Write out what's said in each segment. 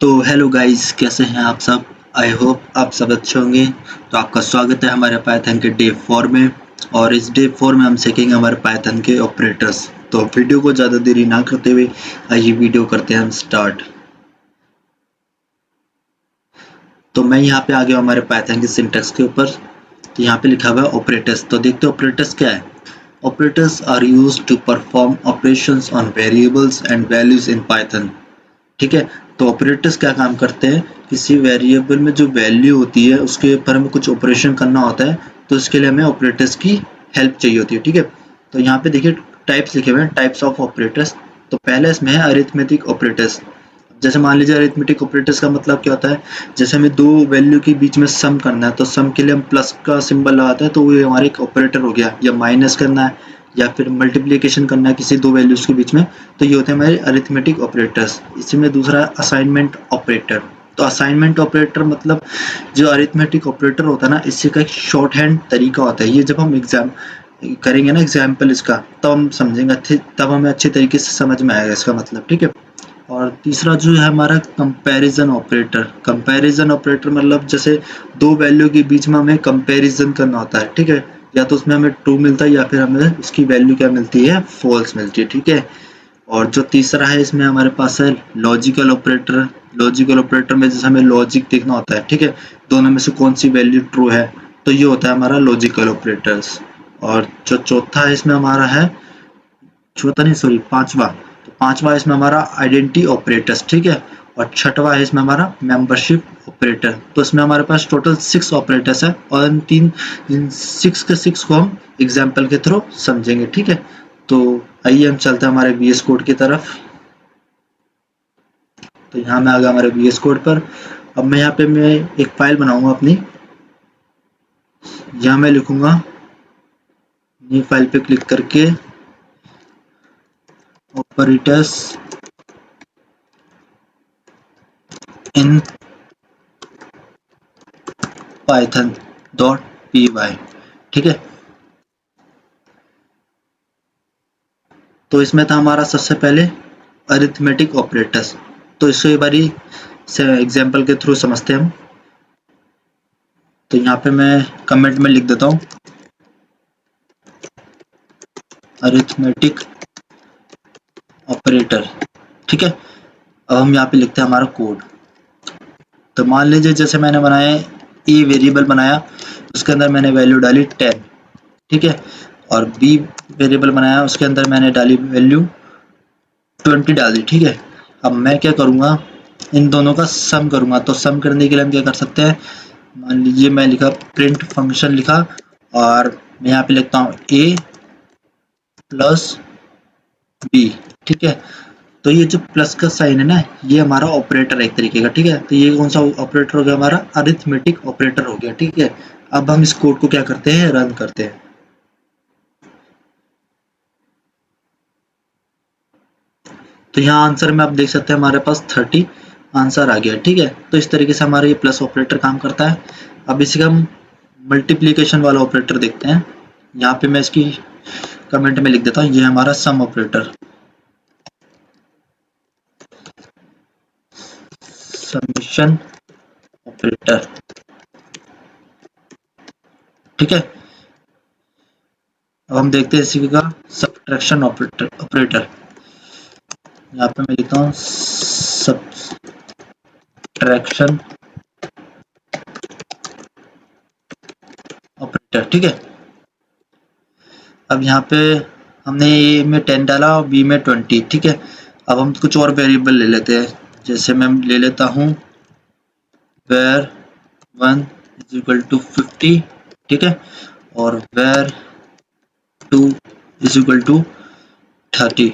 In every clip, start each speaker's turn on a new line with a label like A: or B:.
A: तो hello guys, कैसे हैं आप सब। आई होप आप सब अच्छे होंगे। तो आपका स्वागत है हमारे पाइथन के डे 4 में। और इस डे 4 में हम सीखेंगे हमारे पाइथन के ऑपरेटर्स। तो वीडियो को ज़्यादा देरी ना करते हुए आइए वीडियो करते हैं हम स्टार्ट। तो मैं यहाँ पे आ गया हमारे पाइथन के सिंटैक्स के ऊपर। तो यहाँ पे लिखा हुआ है ऑपरेटर्स। तो देखते हैं ऑपरेटर्स क्या है। Operators are used to perform operations on variables and values in Python. ठीक है। तो ऑपरेटर्स क्या काम करते हैं, किसी वेरिएबल में जो वैल्यू होती है उसके ऊपर हमें कुछ ऑपरेशन करना होता है, तो इसके लिए हमें ऑपरेटर्स की हेल्प चाहिए होती है। ठीक है। तो यहाँ पे देखिए टाइप्स लिखे हुए हैं, टाइप्स ऑफ ऑपरेटर्स। तो पहले इसमें है अरिथमेटिक ऑपरेटर्स। जैसे मान लीजिए अरिथमेटिक ऑपरेटर्स का मतलब क्या होता है, जैसे हमें दो वैल्यू के बीच में सम करना है, तो सम के लिए हम प्लस का सिंबल लगाते हैं, तो ये हमारा एक ऑपरेटर हो गया। या माइनस करना है या फिर मल्टीप्लिकेशन करना है किसी दो वैल्यूज के बीच में, तो ये होते हैं हमारे अरिथमेटिक ऑपरेटर्स। इसी में दूसरा है असाइनमेंट ऑपरेटर। तो असाइनमेंट ऑपरेटर मतलब जो अरिथमेटिक ऑपरेटर होता है ना, इससे का एक शॉर्ट हैंड तरीका होता है। ये जब हम एग्जाम करेंगे ना, एग्जाम्पल इसका, तब हम समझेंगे अच्छे, तब हमें अच्छे तरीके से समझ में आएगा इसका मतलब। ठीक है। और तीसरा जो है हमारा कंपैरिजन ऑपरेटर। कंपैरिजन ऑपरेटर मतलब जैसे दो वैल्यू के बीच में हमें कंपैरिजन करना होता है। ठीक है। या तो उसमें हमें ट्रू मिलता है या फिर हमें उसकी वैल्यू क्या मिलती है, फॉल्स मिलती है। ठीक है। और जो तीसरा है इसमें हमारे पास है लॉजिकल ऑपरेटर। लॉजिकल ऑपरेटर में जैसे हमें लॉजिक देखना होता है। ठीक है। दोनों में से कौन सी वैल्यू ट्रू है, तो ये होता है हमारा लॉजिकल ऑपरेटर्स। और जो चौथा है इसमें हमारा है, चौथा नहीं सॉरी पांचवा। तो पांचवा इसमें हमारा आइडेंटिटी ऑपरेटर्स। ठीक है। और छठवा है इसमें हमारा मेंबरशिप ऑपरेटर। तो इसमें हमारे पास टोटल 6 ऑपरेटर्स है, और इन 6 के 6 को हम एग्जाम्पल के थ्रू समझेंगे। ठीक है। तो आइए हम चलते हैं हमारे VS कोड की तरफ। तो यहाँ मैं आ गया हमारे VS कोड पर। अब मैं यहाँ पे एक फाइल बनाऊंगा अपनी। यहाँ मैं लिखूंगा, न्यू फाइल पे क्लिक करके ऑपरेटर्स इन python.py। ठीक है। तो इसमें था हमारा सबसे पहले अरिथमेटिक ऑपरेटर्स। तो इसको एक बारी से एग्जांपल के थ्रू समझते हैं हम। तो यहाँ पे मैं कमेंट में लिख देता हूँ अरिथमेटिक ऑपरेटर। ठीक है। अब हम यहाँ पे लिखते हैं हमारा कोड। तो मान लीजिए जैसे मैंने बनाया ए वेरिएबल बनाया, उसके अंदर मैंने वैल्यू डाली 10। ठीक है। और बी वेरिएबल बनाया, उसके अंदर मैंने डाली वैल्यू 20 डाल दी। ठीक है। अब मैं क्या करूँगा, इन दोनों का सम करूँगा। तो सम करने के लिए हम क्या कर सकते हैं, मान लीजिए मैं लिखा प्रिंट फंक्शन लिखा, और मैं यहाँ पे लिखता हूँ a प्लस बी। ठीक है। तो ये जो प्लस का साइन है ना, ये हमारा ऑपरेटर है एक तरीके का। ठीक है। तो ये कौन सा ऑपरेटर हो गया, हमारा अरिथमेटिक ऑपरेटर हो गया। ठीक है। अब हम इस कोड को क्या करते हैं, रन करते हैं। तो यहाँ आंसर में आप देख सकते हैं हमारे पास 30 आंसर आ गया। ठीक है। तो इस तरीके से हमारा ये प्लस ऑपरेटर काम करता है। अब इसी का हम मल्टीप्लिकेशन वाला ऑपरेटर देखते हैं। यहाँ पे मैं इसकी कमेंट में लिख देता हूँ, ये हमारा सम ऑपरेटर, समेशन ऑपरेटर। ठीक है। अब हम देखते हैं इसी का सब्ट्रैक्शन ऑपरेटर। यहाँ पे मैं लिखता हूँ सब्ट्रैक्शन ऑपरेटर। ठीक है। अब यहाँ पे हमने ए में 10 डाला और बी में 20। ठीक है। अब हम कुछ और वेरिएबल ले लेते हैं। जैसे मैं ले लेता हूँ where 1 is equal to 50। ठीक है। और where 2 is equal to 30।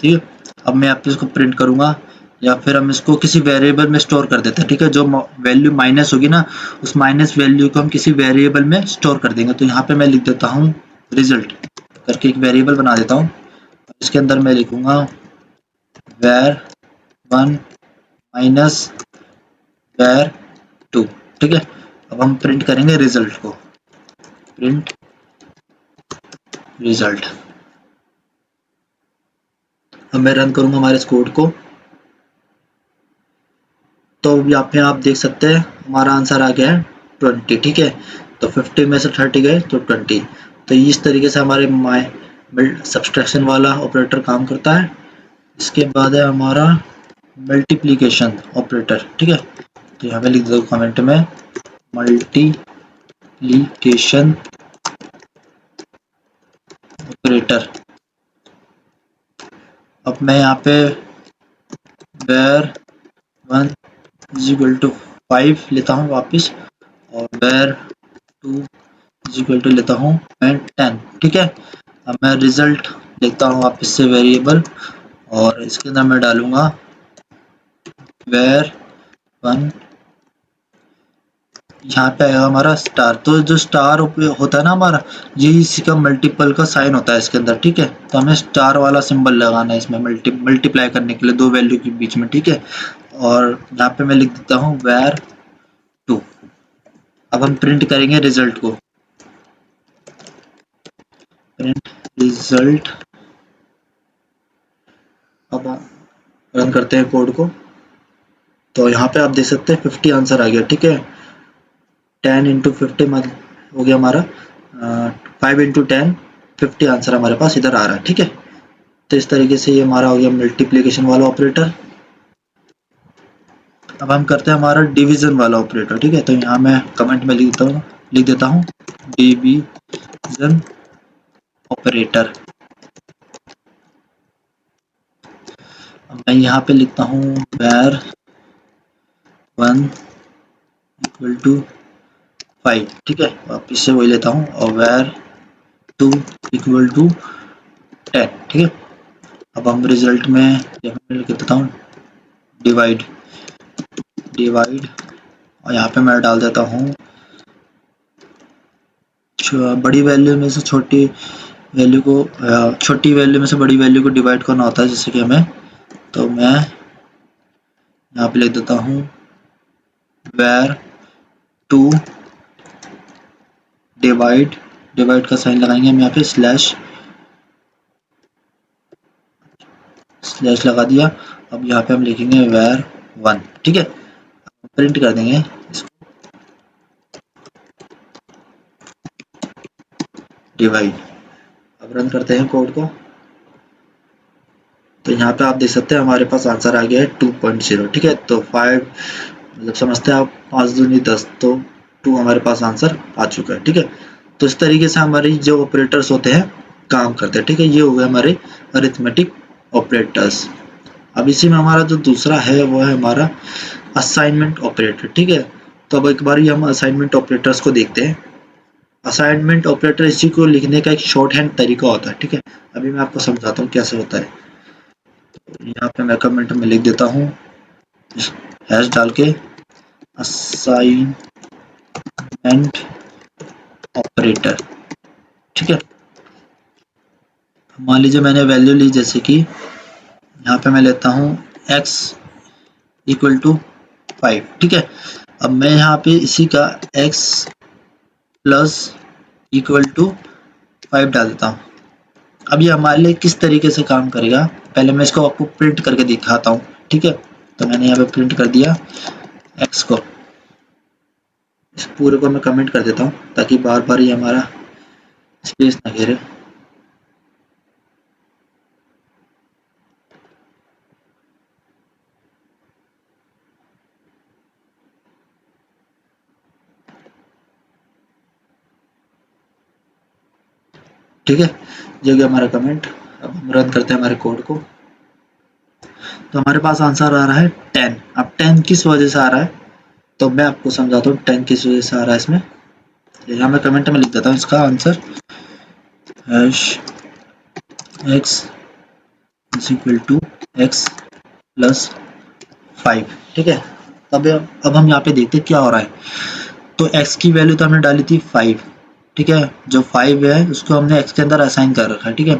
A: ठीक है। अब मैं यहाँ पे इसको प्रिंट करूंगा, या फिर हम इसको किसी वेरिएबल में स्टोर कर देते हैं। ठीक है। जो वैल्यू माइनस होगी ना, उस माइनस वैल्यू को हम किसी वेरिएबल में स्टोर कर देंगे। तो यहाँ पे मैं लिख देता हूँ रिजल्ट करके एक वेरिएबल बना देता हूँ। इसके अंदर मैं लिखूंगा where 1 माइनस where 2। ठीक है। अब हम प्रिंट करेंगे रिजल्ट को, प्रिंट रिजल्ट। अब मैं रन करूंगा हमारे इस कोड को। तो यहाँ पे आप देख सकते हैं हमारा आंसर आ गया है 20। ठीक है, तो 50 में से 30 गए तो 20। तो इस तरीके से हमारे सब्सट्रैक्शन वाला ऑपरेटर काम करता है। इसके बाद है हमारा मल्टीप्लिकेशन ऑपरेटर। ठीक है, तो यहाँ पे लिख दो कमेंट में मल्टीप्लिकेशन ऑपरेटर। अब मैं यहाँ पे where 1 is equal to 5 लेता हूँ वापस, और where 2 is equal to लेता हूँ मैं 10। ठीक है, अब मैं रिजल्ट लिखता हूँ वापस से वेरिएबल, और इसके अंदर मैं डालूंगा where 1, यहाँ पे आएगा हमारा स्टार। तो जो स्टार होता है ना हमारा, ये इसी का मल्टीपल का साइन होता है इसके अंदर। ठीक है, तो हमें स्टार वाला सिंबल लगाना है इसमें मल्टीप्लाई करने के लिए दो वैल्यू के बीच में। ठीक है, और यहाँ पे मैं लिख देता हूँ where 2। अब हम प्रिंट करेंगे रिजल्ट को, प्रिंट रिजल्ट। अब रन करते हैं कोड को, तो यहाँ पे आप देख सकते हैं 50 आंसर आ गया। ठीक है, 10 इंटू 50 हो गया हमारा 5 इंटू 10, 50 आंसर हमारे पास इधर आ रहा है। ठीक है, तो इस तरीके से ये हमारा हो गया मल्टीप्लिकेशन वाला ऑपरेटर। अब हम करते हैं हमारा डिवीजन वाला ऑपरेटर। ठीक है, तो यहाँ मैं कमेंट में लिख देता हूँ डिवीजन ऑपरेटर। अब मैं यहाँ पे लिखता हूँ where 1 इक्वल टू 5। ठीक है, वापिस से वही लेता हूँ, और where 2 इक्वल टू 10। ठीक है, अब हम रिजल्ट में लिख देता हूँ डिवाइड, और यहाँ पे मैं डाल देता हूँ बड़ी वैल्यू में से छोटी वैल्यू को, छोटी वैल्यू में से बड़ी वैल्यू को डिवाइड करना होता है, जैसे कि हमें। तो मैं यहाँ पे लिख देता हूँ where 2 डिवाइड का साइन लगाएंगे हम यहाँ पे स्लैश लगा दिया। अब यहाँ पे हम लिखेंगे where 1। ठीक है, प्रिंट कर देंगे इसको, डिवाइड। अब रन करते हैं कोड को, तो यहाँ पे आप देख सकते हैं हमारे पास आंसर आ गया है 2.0। ठीक है, तो 5 मतलब समझते हैं आप 5 दूनी 10, तो 2 हमारे पास आंसर आ चुका है। ठीक है, तो इस तरीके से हमारी जो ऑपरेटर्स होते हैं काम करते हैं। ठीक है, ये हो गए हमारे अरिथमेटिक ऑपरेटर्स। अब इसी में हमारा जो दूसरा है वो है हमारा असाइनमेंट ऑपरेटर। ठीक है, तो अब एक बार हम असाइनमेंट ऑपरेटर्स को देखते हैं। असाइनमेंट ऑपरेटर इसी को लिखने का एक शॉर्ट हैंड तरीका होता है। ठीक है, अभी मैं आपको समझाता हूँ कैसे होता है। यहाँ पे मैं कमेंट में लिख देता हूँ हैश डाल के असाइनमेंट ऑपरेटर। ठीक है, मान लीजिए मैंने वैल्यू ली, जैसे कि यहाँ पे मैं लेता हूँ x इक्वल टू 5। ठीक है, अब मैं यहाँ पे इसी का x प्लस इक्वल टू 5 डाल देता हूँ। अब ये हमारे लिए किस तरीके से काम करेगा, पहले मैं इसको आपको प्रिंट करके दिखाता हूँ। ठीक है, तो मैंने यहाँ पे प्रिंट कर दिया x को, इस पूरे को मैं कमेंट कर देता हूँ ताकि बार बार ये हमारा स्पेस ना घेरे। ठीक है, ये गया हमारा कमेंट। अब हम रन करते हैं हमारे कोड को, तो हमारे पास आंसर आ रहा है 10। अब 10 किस वजह से आ रहा है, तो मैं आपको समझाता हूँ 10 किस वजह से आ रहा है इसमें। यहाँ मैं कमेंट में लिख देता हूँ इसका answer hash x is equal to x plus 5। ठीक है, अब हम यहाँ पे देखते हैं क्या हो रहा है। तो x की वैल्यू तो हमने डाली थी 5। ठीक है, जो 5 है उसको हमने x के अंदर असाइन कर रखा है। ठीक है,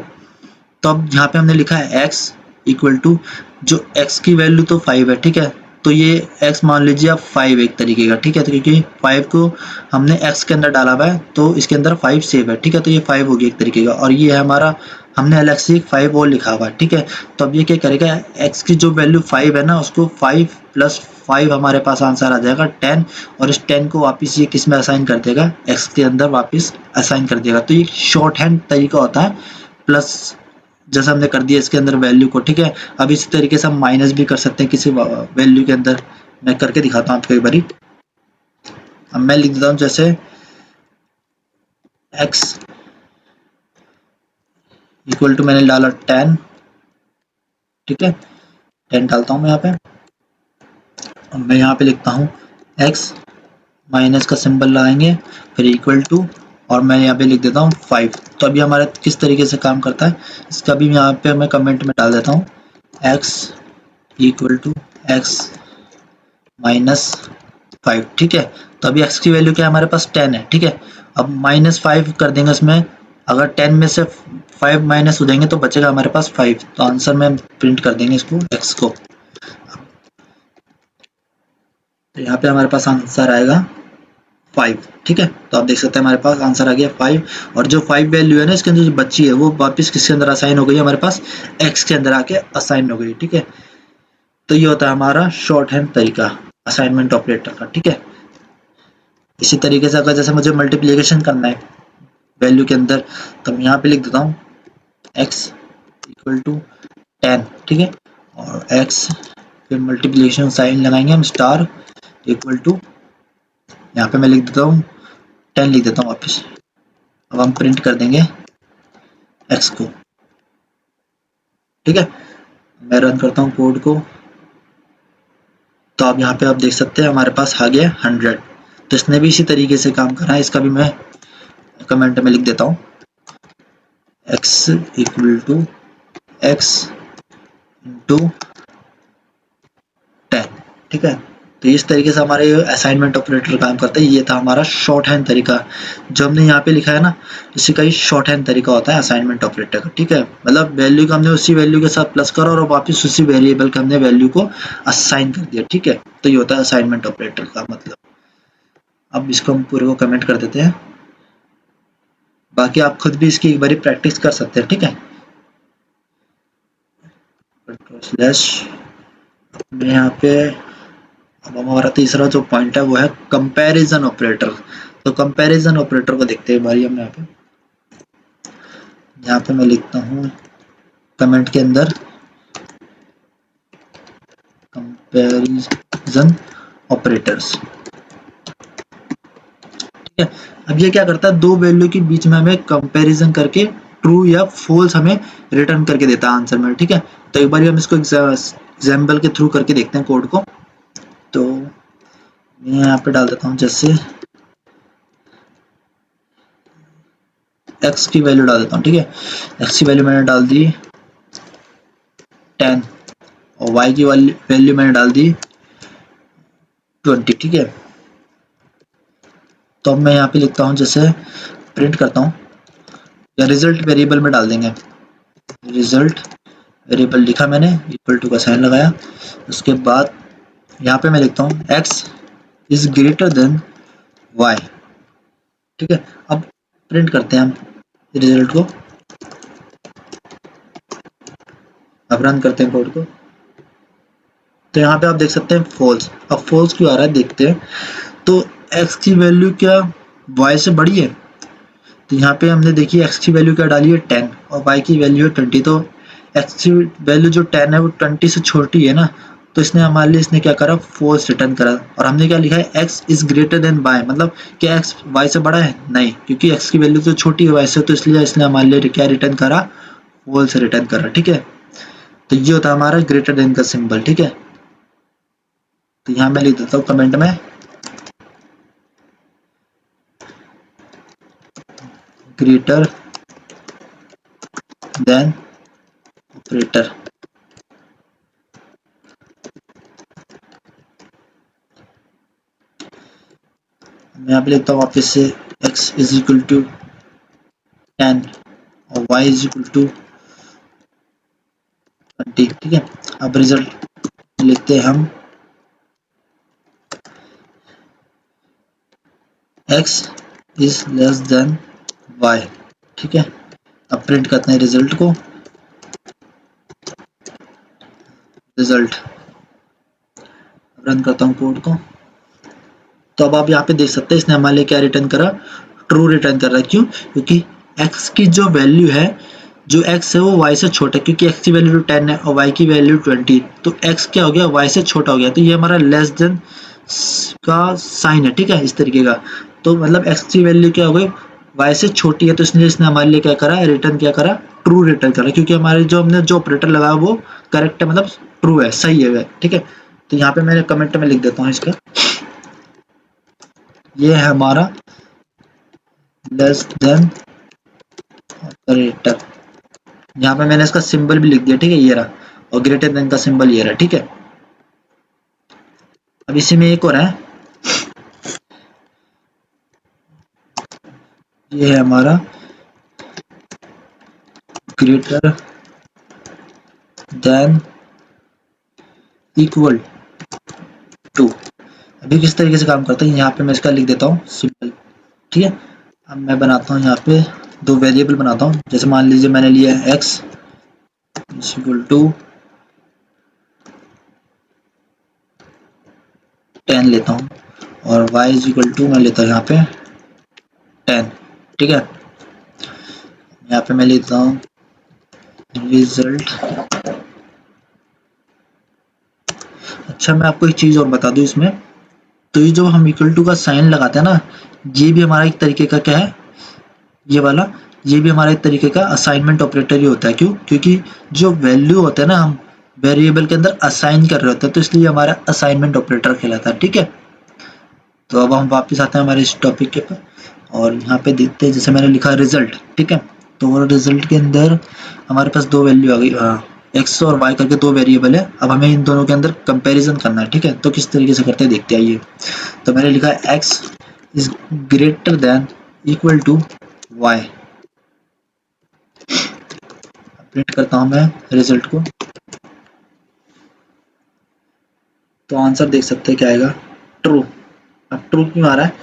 A: तो अब यहाँ पे हमने लिखा है x इक्वल टू, जो x की वैल्यू तो 5 है। ठीक है, तो ये x मान लीजिए आप 5 एक तरीके का। ठीक है, तो क्योंकि 5 को हमने x के अंदर डाला हुआ है तो इसके अंदर 5 सेव है। ठीक है, तो ये 5 हो गया एक तरीके का, और ये है हमारा हमने अलग से 5 और लिखा हुआ, ठीक है। तो अब ये क्या करेगा, x की जो वैल्यू 5 है ना, उसको 5 प्लस 5 हमारे पास आंसर आ जाएगा 10, और इस 10 को वापस ये किस में असाइन कर देगा, x के अंदर वापस असाइन कर देगा। तो ये शॉर्ट हैंड तरीका होता है, प्लस जैसा हमने कर दिया इसके अंदर वैल्यू को, ठीक है। अब इसी तरीके से हम माइनस भी कर सकते हैं किसी वैल्यू के अंदर। मैं करके दिखाता हूँ आपको एक बारी। अब मैं लिख देता हूँ जैसे x इक्वल टू, मैंने डाला 10, ठीक है, 10 डालता हूँ मैं यहाँ पे। अब मैं यहाँ पे लिखता हूँ x, माइनस का सिंबल लगाएंगे, फिर इक्वल टू, और मैं यहाँ पे लिख देता हूँ 5। तो अभी हमारा किस तरीके से काम करता है, इसका भी यहाँ पे मैं कमेंट में डाल देता हूँ, x equal to x minus 5, ठीक है। तो अभी x की वैल्यू क्या है, हमारे पास 10 है, ठीक है। अब माइनस 5 कर देंगे उसमें, अगर 10 में से 5 माइनस हो जाएंगे तो बचेगा हमारे पास 5। तो आंसर में प्रिंट कर देंगे इसको, x को। तो यहाँ पे हमारे पास आंसर आएगा 5, ठीक है। तो आप देख सकते हैं हमारे पास आंसर आ गया 5, और जो 5 वैल्यू है ना इसके अंदर जो बची है वो वापस किसके अंदर असाइन हो गई, हमारे पास x के अंदर आके असाइन हो गई, ठीक है। तो ये होता है हमारा शॉर्ट हैंड तरीका असाइनमेंट ऑपरेटर का, ठीक है। इसी तरीके से अगर जैसे मुझे मल्टीप्लिकेशन करना है वैल्यू के अंदर, तो मैं यहाँ पे लिख देता हूँ x इक्वल टू 10, ठीक है, और x फिर मल्टीप्लिकेशन साइन लगाएंगे हम, स्टार इक्वल टू, यहाँ पे मैं लिख देता हूँ 10, लिख देता हूँ वापस। अब हम प्रिंट कर देंगे x को, ठीक है। मैं रन करता हूँ कोड को, तो आप यहाँ पे आप देख सकते हैं हमारे पास आ गया 100। तो इसने भी इसी तरीके से काम करा है, इसका भी मैं कमेंट में लिख देता हूँ x equal to x into 10, ठीक है। तो इस तरीके से हमारे असाइनमेंट ऑपरेटर काम करता है। ये था हमारा शॉर्ट हैंड तरीका, जो हमने यहाँ पे लिखा है ना, इसी का ही शॉर्ट हैंड तरीका होता है असाइनमेंट ऑपरेटर का, ठीक है। मतलब वैल्यू को हमने उसी वैल्यू के साथ प्लस करा और वापस उसी वेरिएबल के हमने वैल्यू को असाइन कर दिया, ठीक है। तो ये होता है असाइनमेंट ऑपरेटर का मतलब। अब इसको हम पूरे को कमेंट कर देते हैं, बाकी आप खुद भी इसकी एक बारी प्रैक्टिस कर सकते हैं, ठीक है। स्लैश में यहाँ पे अब हमारा तीसरा जो पॉइंट है वो है कंपैरिजन ऑपरेटर। तो कंपैरिजन ऑपरेटर को देखते हैं भाई हम यहाँ पे मैं लिखता हूँ कमेंट के अंदर कंपैरिजन ऑपरेटर्स, ठीक है। अब ये क्या करता है, दो वैल्यू के बीच में हमें कंपैरिजन करके ट्रू या फॉल्स हमें रिटर्न करके देता है आंसर में, ठीक है। तो एक बार हम इसको एग्जाम्पल के थ्रू करके देखते हैं कोड को। तो मैं यहाँ पे डाल देता हूँ जैसे x की वैल्यू डाल देता हूँ, ठीक है। x की वैल्यू मैंने डाल दी 10 और y की वैल्यू मैंने डाल दी 20, ठीक है। तो अब मैं यहाँ पे लिखता हूँ जैसे प्रिंट करता हूँ, या रिजल्ट वेरिएबल में डाल देंगे। रिजल्ट वेरिएबल लिखा मैंने, इक्वल टू का साइन लगाया, उसके बाद यहाँ पे मैं लिखता हूँ x is greater then y, ठीक है। अब प्रिंट करते हैं हम रिजल्ट को, अब रन करते हैं कोड को। तो यहाँ पे आप देख सकते हैं फॉल्स। अब फॉल्स क्यों आ रहा है देखते हैं। तो x की वैल्यू क्या y से बड़ी है, तो यहाँ पे हमने देखिए x की वैल्यू क्या डाली है 10 और y की वैल्यू है 20। तो x की वैल्यू जो 10 है वो 20 से छोटी है ना, तो इसने हमारे लिए इसने क्या करा, फॉल्स रिटर्न करा। और हमने क्या लिखा है, x is greater then y, मतलब क्या x y से बड़ा है, नहीं, क्योंकि x की वैल्यू तो छोटी है y से, तो इसलिए इसने हमारे लिए क्या रिटर्न करा, फॉल्स रिटर्न करा, ठीक है। तो ये होता है हमारा ग्रेटर देन का सिंबल, ठीक है। तो यहाँ मैं लिख देता हूँ कमेंट में ग्रेटर देन ऑपरेटर, मैं यहाँ पे लिखता हूँ वापस से x इज इक्वल टू 10 और y इज इक्वल टू 20, ठीक है। अब रिजल्ट लिखते हैं हम x is less then y, ठीक है। अब प्रिंट करते हैं रिजल्ट को, रिजल्ट रन करता हूँ कोड को। तो अब आप यहाँ पे देख सकते हैं इसने हमारे लिए क्या रिटर्न करा, ट्रू रिटर्न कर रहा है। क्यों? क्योंकि x की जो वैल्यू है, जो x है वो y से छोटा है, क्योंकि x की वैल्यू 10 है और y की वैल्यू 20, तो x क्या हो गया, y से छोटा हो गया, तो ये हमारा लेस देन का साइन है, ठीक है, इस तरीके का। तो मतलब x की वैल्यू क्या हो गई, y से छोटी है, तो इसलिए इसने हमारे लिए क्या करा, रिटर्न क्या करा, ट्रू रिटर्न करा, क्योंकि हमारे जो हमने जो ऑपरेटर लगाया वो करेक्ट है, मतलब ट्रू है, सही है, ठीक है। तो यहाँ पे मैंने कमेंट में लिख देता हूँ इसका, ये है हमारा लेस देन ऑपरेटर। यहाँ पे मैंने इसका सिंबल भी लिख दिया, ठीक है, ये रहा, और ग्रेटर देन का सिंबल ये रहा, ठीक है। अब इसी में एक और है, ये है हमारा ग्रेटर देन इक्वल टू। अभी किस तरीके से काम करता है, यहाँ पे मैं इसका लिख देता हूँ सिंबल, ठीक है। अब मैं बनाता हूँ यहाँ पे दो वेरिएबल बनाता हूँ, जैसे मान लीजिए मैंने लिया है x इक्वल टू 10 लेता हूँ, और y इक्वल टू मैं लेता हूँ यहाँ पे 10, ठीक है। यहाँ पे मैं लेता हूँ रिजल्ट। अच्छा, मैं आपको एक चीज और बता दूं इसमें, तो ये जो हम इक्वल टू का साइन लगाते हैं ना, ये भी हमारा एक तरीके का क्या है, ये वाला, ये भी हमारा एक तरीके का असाइनमेंट ऑपरेटर ही होता है। क्यों? क्योंकि जो वैल्यू होता है ना, हम वेरिएबल के अंदर असाइन कर रहे होते हैं, तो इसलिए हमारा असाइनमेंट ऑपरेटर कहलाता है, ठीक है। तो अब हम वापस आते हैं हमारे इस टॉपिक के ऊपर, और यहाँ पे देखते हैं, जैसे मैंने लिखा रिजल्ट, ठीक है। तो रिजल्ट के अंदर हमारे पास दो वैल्यू आ गई, एक्स और वाई करके दो वेरिएबल है। अब हमें इन दोनों के अंदर कंपैरिजन करना है, ठीक है। तो किस तरीके से करते हैं देखते आइए। तो मैंने लिखा है x is greater than equal to y. Print करता हूं मैं रिजल्ट को, तो आंसर देख सकते हैं क्या आएगा, ट्रू। अब ट्रू क्यों आ रहा है,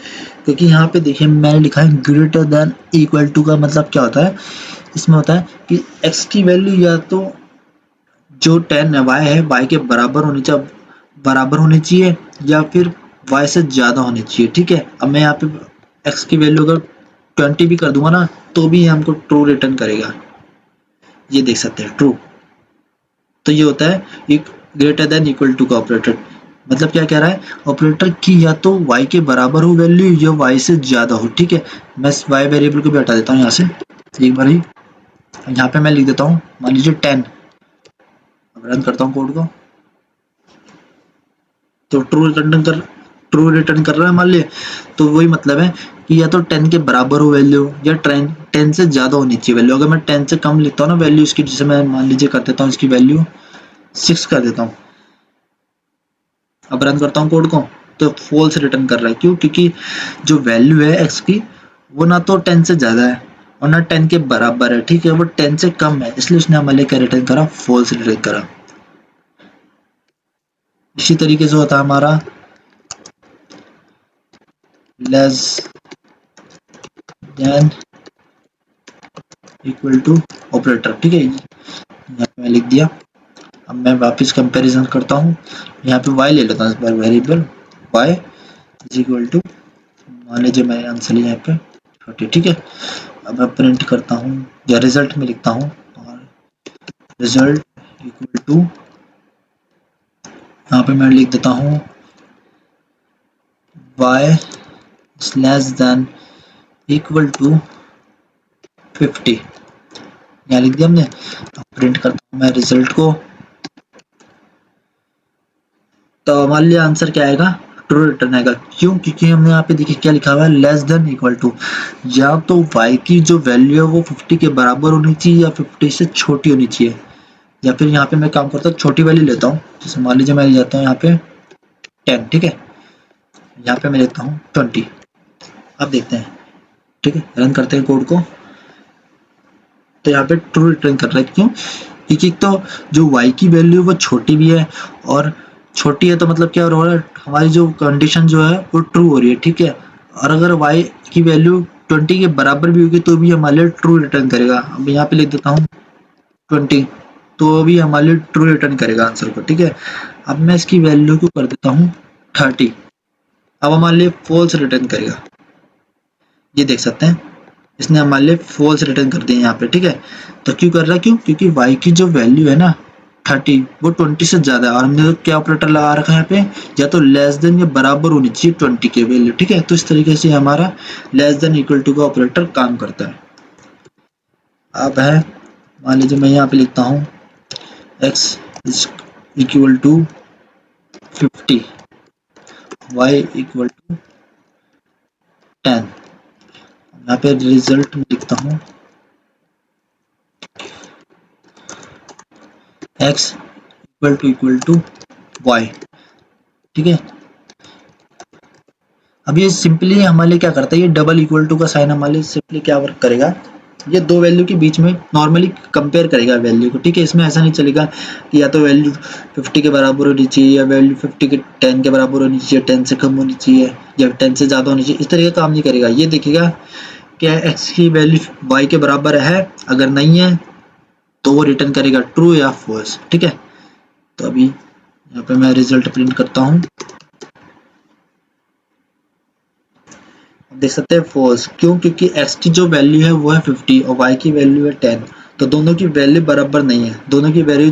A: क्योंकि यहाँ पे देखिए मैंने लिखा है ग्रेटर देन इक्वल टू का मतलब क्या होता है, इसमें होता है कि x की वैल्यू या तो जो 10 है y है y के बराबर होनी चाहिए, या फिर y से ज्यादा होनी चाहिए, ठीक है। अब मैं यहाँ पे x की वैल्यू अगर 20 भी कर दूंगा ना, तो भी हमको ट्रू रिटर्न करेगा, ये देख सकते हैं ट्रू। तो ये होता है एक ग्रेटर देन इक्वल टू का ऑपरेटर। मतलब क्या कह रहा है, ऑपरेटर की या तो y के बराबर हो वैल्यू, या y से ज्यादा हो, ठीक है। मैं इस y वेरिएबल को भी हटा देता हूँ यहाँ से एक बार ही। यहाँ पे मैं लिख देता हूँ मान लीजिए 10। अब रन करता हूँ कोड को, तो ट्रू रिटर्न कर रहा है मान लिए। तो वही मतलब है कि या तो 10 के बराबर हो वैल्यू, या 10 से ज्यादा होनी चाहिए वैल्यू। अगर मैं 10 से कम लिखता हूँ ना वैल्यू इसकी, जैसे मैं मान लीजिए कर देता हूँ इसकी वैल्यू 6 कर देता हूँ। अब रन करता हूँ कोड को, तो फॉल्स रिटर्न कर रहा है। क्यों? क्योंकि जो वैल्यू है एक्स की वो ना तो 10 से ज्यादा है और ना 10 के बराबर है, ठीक है, वो 10 से कम है, इसलिए उसने हमारे क्या रिटर्न करा, फॉल्स रिटर्न करा। इसी तरीके से होता है हमारा less than equal to operator, ठीक है, यहाँ पे मैं लिख दिया। अब मैं वापस कंपैरिजन करता हूँ, यहाँ पे y ले लेता हूँ इस बार variable y is equal to, मान लीजिए मैंने आंसर लिया यहाँ पे 40, ठीक है। अब मैं प्रिंट करता हूँ या रिजल्ट में लिखता हूँ, और रिजल्ट इक्वल टू, यहाँ पे मैं लिख देता हूँ y is less than equal to 50, यहाँ लिख दिया हमने। अब प्रिंट करता हूँ मैं रिजल्ट को, तो हमारे लिए आंसर क्या आएगा, ट्रू रिटर्न आएगा। क्यों? क्योंकि हमने यहाँ पे देखिए क्या लिखा हुआ है, लेस देन इक्वल टू, या तो y की जो वैल्यू है वो 50 के बराबर होनी चाहिए, या 50 से छोटी होनी चाहिए। या फिर यहाँ पे मैं काम करता हूँ छोटी वैल्यू लेता हूँ, जैसे मान लीजिए मैं लेता हूँ यहाँ पे 10, ठीक है, यहाँ पे मैं लेता हूँ 20। अब देखते हैं, ठीक है, रन करते हैं कोड को, तो यहाँ पे ट्रू रिटर्न कर रहा है। क्यों? क्योंकि तो जो y की वैल्यू वो छोटी भी है, और छोटी है तो मतलब क्या हो रहा है, हमारी जो कंडीशन जो है वो ट्रू हो रही है, ठीक है। और अगर y की वैल्यू 20 के बराबर भी होगी तो भी हमारे लिए ट्रू रिटर्न करेगा। अब यहाँ पे लिख देता हूँ 20, तो भी हमारे लिए ट्रू रिटर्न करेगा आंसर को, ठीक है। अब मैं इसकी वैल्यू को कर देता हूँ 30, अब हमारे लिए फॉल्स रिटर्न करेगा। ये देख सकते हैं इसने हमारे लिए फॉल्स रिटर्न कर दिया यहाँ पे, ठीक है। तो क्यों कर रहा है, क्यों, क्योंकि y की जो वैल्यू है ना 30 वो 20 से ज्यादा है और हमने तो क्या ऑपरेटर लगा रखा है यहाँ पे, या तो लेस देन या बराबर होनी चाहिए 20 के वैल्यू, ठीक है। तो इस तरीके से हमारा लेस देन इक्वल टू का ऑपरेटर काम करता है। अब है मान लीजिए मैं यहाँ पे लिखता हूँ x is equal to 50, y equal to 10। यहाँ पे रिजल्ट में लिखता हूँ x इक्वल टू y, ठीक है। अब ये सिंपली हमारे लिए क्या करता है, ये डबल इक्वल टू का साइन हमारे लिए सिंपली क्या वर्क करेगा, ये दो वैल्यू के बीच में नॉर्मली कंपेयर करेगा वैल्यू को, ठीक है। इसमें ऐसा नहीं चलेगा कि या तो वैल्यू 50 के बराबर होनी चाहिए या वैल्यू 50 के 10 के बराबर होनी चाहिए, 10 से कम होनी चाहिए या 10 से ज़्यादा होनी चाहिए, इस तरीके का काम नहीं करेगा। ये देखिएगा क्या x की वैल्यू y के बराबर है, अगर नहीं है तो वो रिटर्न करेगा ट्रू या फॉल्स, ठीक है। तो अभी यहाँ पे मैं रिजल्ट प्रिंट करता हूँ, देख सकते हैं फॉल्स, क्यों, क्योंकि x की जो वैल्यू है वो है 50 और y की वैल्यू है 10, तो दोनों की वैल्यू बराबर नहीं है, दोनों की वैल्यू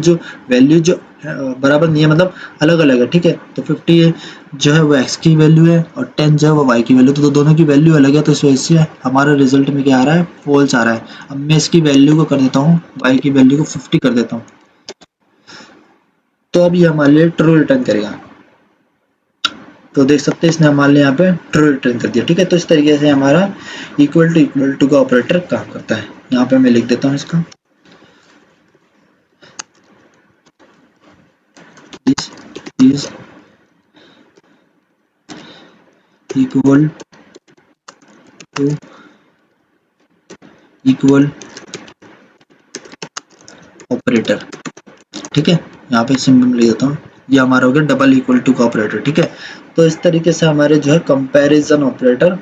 A: जो बराबर नहीं है, मतलब अलग अलग है, ठीक है। तो 50 जो है वो x की वैल्यू है और 10 जो है वो y की वैल्यू, तो दोनों की वैल्यू अलग है, तो इस वजह से हमारा रिजल्ट में क्या आ रहा है, फॉल्स आ रहा है। अब मैं इसकी वैल्यू को कर देता हूँ, y की वैल्यू को 50 कर देता हूँ, तो अब ये हमारे लिए ट्रू रिटर्न करेगा। तो देख सकते हैं इसने हमारे लिए यहाँ पे ट्रू रिटर्न कर दिया, ठीक है। तो इस तरीके से हमारा इक्वल टू का ऑपरेटर काम करता है। यहाँ पे मैं लिख देता हूँ इसका, दिस इज इक्वल ऑपरेटर, ठीक है। यहाँ पे सिंपल लिख देता हूँ, ये हमारा हो गया डबल इक्वल टू का ऑपरेटर, ठीक है। तो इस तरीके से हमारे जो है कंपैरिजन ऑपरेटर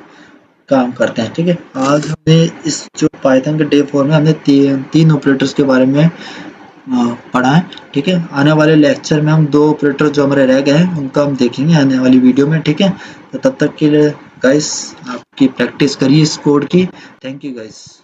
A: काम करते हैं, ठीक है। आज हमने इस जो पाइथन के डे 4 में हमने तीन ऑपरेटर्स के बारे में पढ़ा है, ठीक है। आने वाले लेक्चर में हम दो ऑपरेटर जो हमारे रह गए हैं उनका हम देखेंगे आने वाली वीडियो में, ठीक है। तो तब तक के लिए गाइस आपकी प्रैक्टिस करिए इस कोड की। Thank you guys.